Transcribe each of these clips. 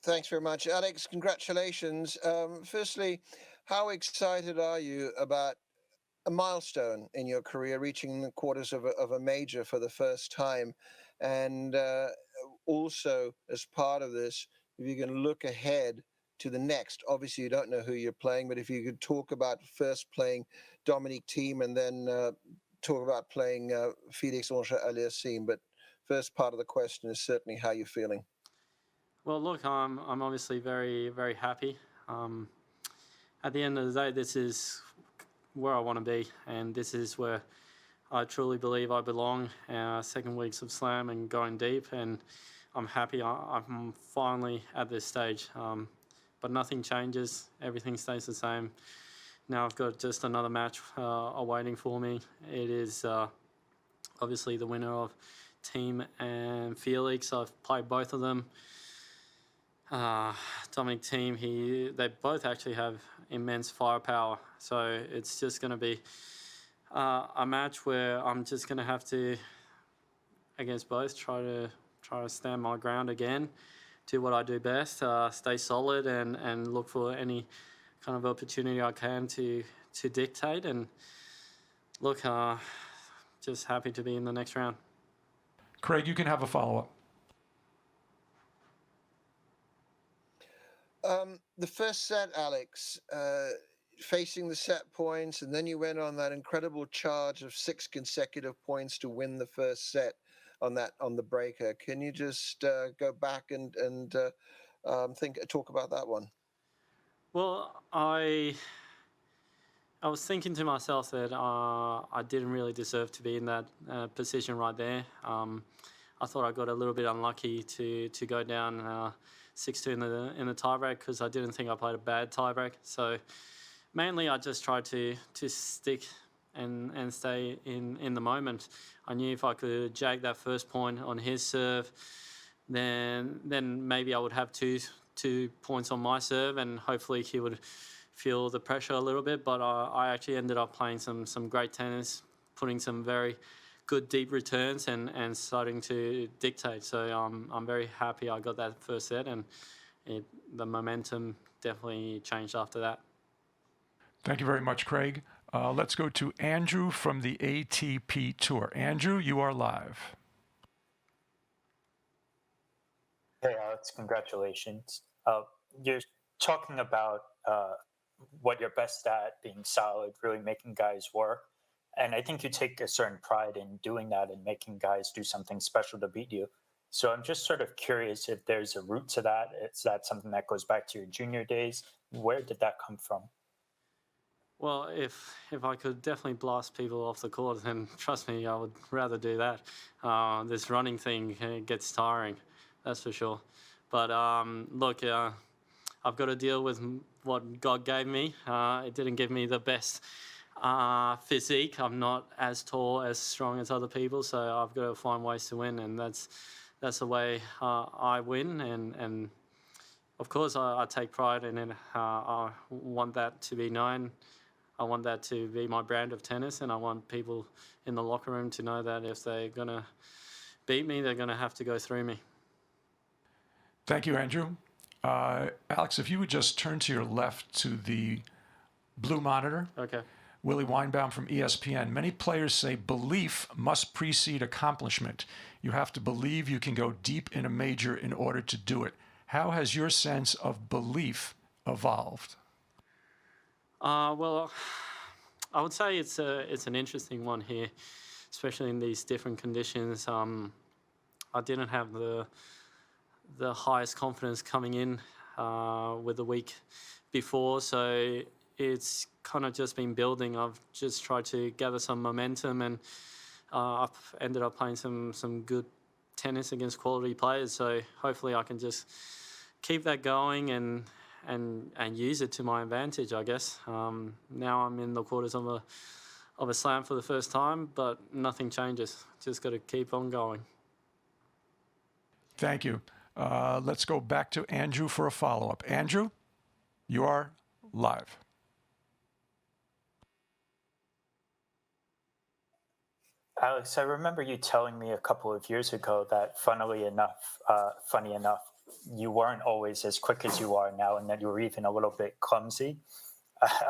Thanks very much, Alex. Congratulations. Firstly, how excited are you about a milestone in your career, reaching the quarters of a major for the first time? And also, as part of this, if you can look ahead to the next, obviously you don't know who you're playing, but if you could talk about first playing Dominic Thiem and then talk about playing Felix Auger-Aliassime. But first part of the question is certainly how you're feeling. Well, look, I'm obviously very, very happy. At the end of the day, this is where I want to be, and this is where I truly believe I belong. Second weeks of Slam and going deep, and I'm happy I'm finally at this stage. But nothing changes, everything stays the same. Now I've got just another match awaiting for me. It is obviously the winner of Thiem and Felix. I've played both of them. Dominic Thiem, they both actually have immense firepower. So it's just going to be a match where I'm just going to have to, against both, try to stand my ground again, do what I do best, stay solid, and look for any kind of opportunity I can to dictate. And look, just happy to be in the next round. Craig, you can have a follow-up. The first set, Alex, facing the set points, and then you went on that incredible charge of 6 consecutive points to win the first set on the breaker. Can you just go back and talk about that one? Well, I was thinking to myself that I didn't really deserve to be in that position right there. I thought I got a little bit unlucky to go down 6-2 in the tiebreak because I didn't think I played a bad tiebreak. So mainly I just tried to stick and stay in the moment. I knew if I could jag that first point on his serve, then maybe I would have two points on my serve, and hopefully he would feel the pressure a little bit. But I actually ended up playing some great tennis, putting some very good deep returns and starting to dictate. So I'm very happy I got that first set, and the momentum definitely changed after that. Thank you very much, Craig. Let's go to Andrew from the ATP Tour. Andrew, you are live. Hey, Alex, congratulations. You're talking about what you're best at, being solid, really making guys work. And I think you take a certain pride in doing that and making guys do something special to beat you. So I'm just sort of curious if there's a root to that. Is that something that goes back to your junior days? Where did that come from? Well, if I could definitely blast people off the court, then trust me, I would rather do that. This running thing gets tiring, that's for sure. But look, I've got to deal with what God gave me. It didn't give me the best physique. I'm not as tall, as strong as other people, so I've got to find ways to win, and that's the way I win. And of course, I take pride in it. I want that to be known. I want that to be my brand of tennis, and I want people in the locker room to know that if they're going to beat me, they're going to have to go through me. Thank you, Andrew. Alex, if you would just turn to your left to the blue monitor. Okay. Willie Weinbaum from ESPN. Many players say belief must precede accomplishment. You have to believe you can go deep in a major in order to do it. How has your sense of belief evolved? Well, I would say it's an interesting one here, especially in these different conditions. I didn't have the highest confidence coming in with the week before, so it's kind of just been building. I've just tried to gather some momentum, and I've ended up playing some good tennis against quality players. So hopefully I can just keep that going and use it to my advantage, I guess. Now I'm in the quarters of a slam for the first time, but nothing changes. Just got to keep on going. Thank you. Let's go back to Andrew for a follow-up. Andrew, you are live. Alex, I remember you telling me a couple of years ago that, funny enough, you weren't always as quick as you are now, and that you were even a little bit clumsy.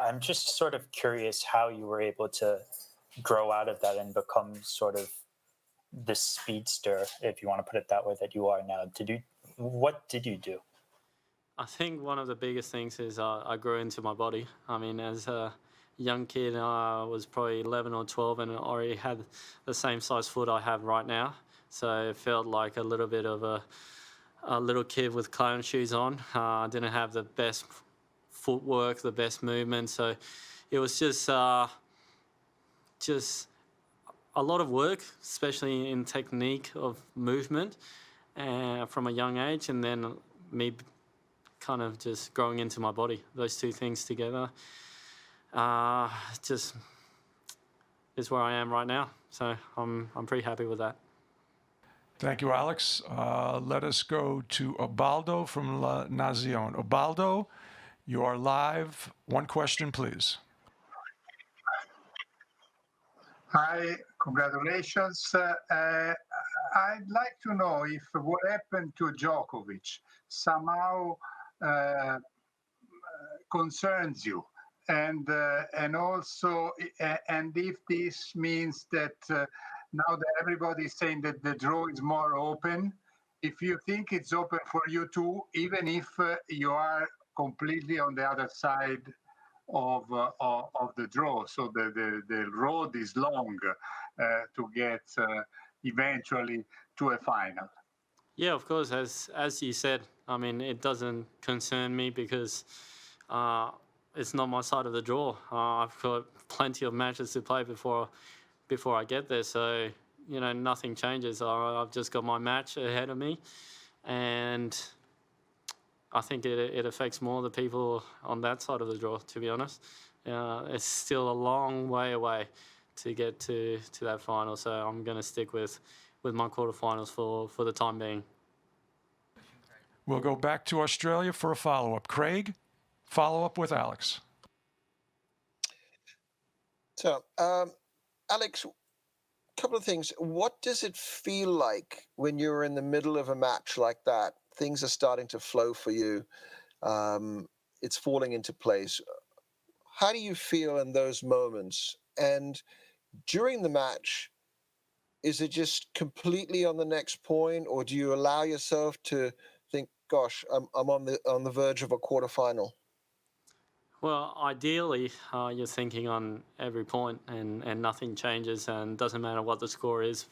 I'm just sort of curious how you were able to grow out of that and become sort of the speedster, if you want to put it that way, that you are now. What did you do? I think one of the biggest things is I grew into my body. I mean, as a young kid, I was probably 11 or 12 and already had the same size foot I have right now. So it felt like a little bit of a little kid with clown shoes on. I didn't have the best footwork, the best movement. So it was just a lot of work, especially in technique of movement from a young age, and then me kind of just growing into my body. Those two things together just is where I am right now. So I'm pretty happy with that. Thank you, Alex. Let us go to Ubaldo from La Nación. Ubaldo, you are live. One question, please. Hi, congratulations. I'd like to know if what happened to Djokovic somehow concerns you, and also, and if this means that now that everybody is saying that the draw is more open, if you think it's open for you too, even if you are completely on the other side of the draw, so the road is long to get eventually to a final. Yeah, of course. As you said, I mean, it doesn't concern me because it's not my side of the draw. I've got plenty of matches to play before I get there. So nothing changes. I've just got my match ahead of me, and I think it affects more the people on that side of the draw, to be honest. It's still a long way away to get to that final, so I'm going to stick with my quarterfinals for the time being. We'll go back to Australia for a follow-up. Craig, follow up with Alex. So, Alex, a couple of things. What does it feel like when you're in the middle of a match like that? Things are starting to flow for you. It's falling into place. How do you feel in those moments? And during the match, is it just completely on the next point, or do you allow yourself to think, "Gosh, I'm on the verge of a quarterfinal"? Well, ideally, you're thinking on every point, and nothing changes, and doesn't matter what the score is.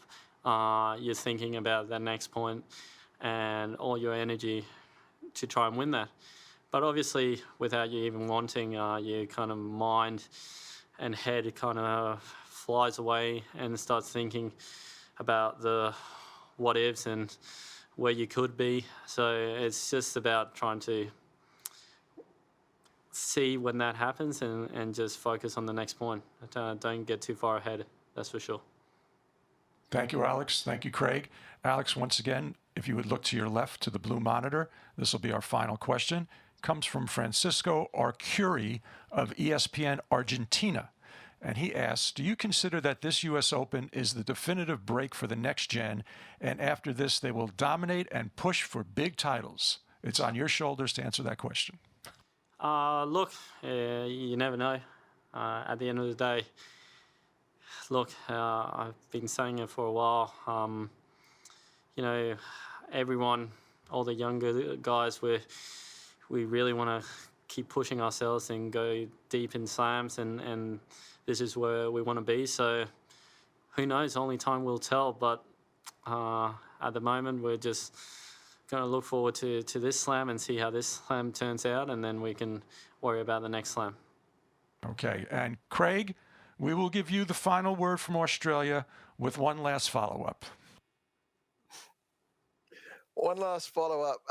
You're thinking about that next point and all your energy to try and win that. But obviously, without you even wanting, your kind of mind and head kind of flies away and starts thinking about the what ifs and where you could be. So it's just about trying to see when that happens and just focus on the next point. Don't get too far ahead, that's for sure. Thank you, Alex. Thank you, Craig. Alex, once again, if you would look to your left to the blue monitor, this will be our final question. Comes from Francisco Arcuri of ESPN Argentina. And he asks, do you consider that this U.S. Open is the definitive break for the next gen, and after this they will dominate and push for big titles? It's on your shoulders to answer that question. Look, you never know. At the end of the day, look, I've been saying it for a while. Everyone, all the younger guys, we really want to keep pushing ourselves and go deep in slams, and this is where we want to be. So who knows? Only time will tell. But at the moment, we're just going to look forward to this slam and see how this slam turns out, and then we can worry about the next slam. Okay. And Craig, we will give you the final word from Australia with one last follow-up. One last follow-up.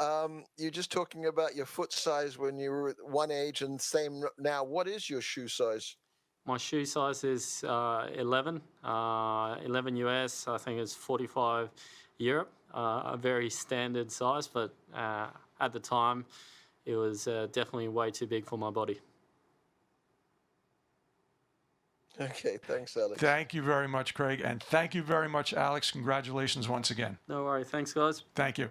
You're just talking about your foot size when you were at one age and same now. What is your shoe size? My shoe size is 11 US. I think it's 45 Europe. A very standard size, but at the time, it was definitely way too big for my body. Okay, thanks, Alex. Thank you very much, Craig, and thank you very much, Alex. Congratulations once again. No worries. Thanks, guys. Thank you.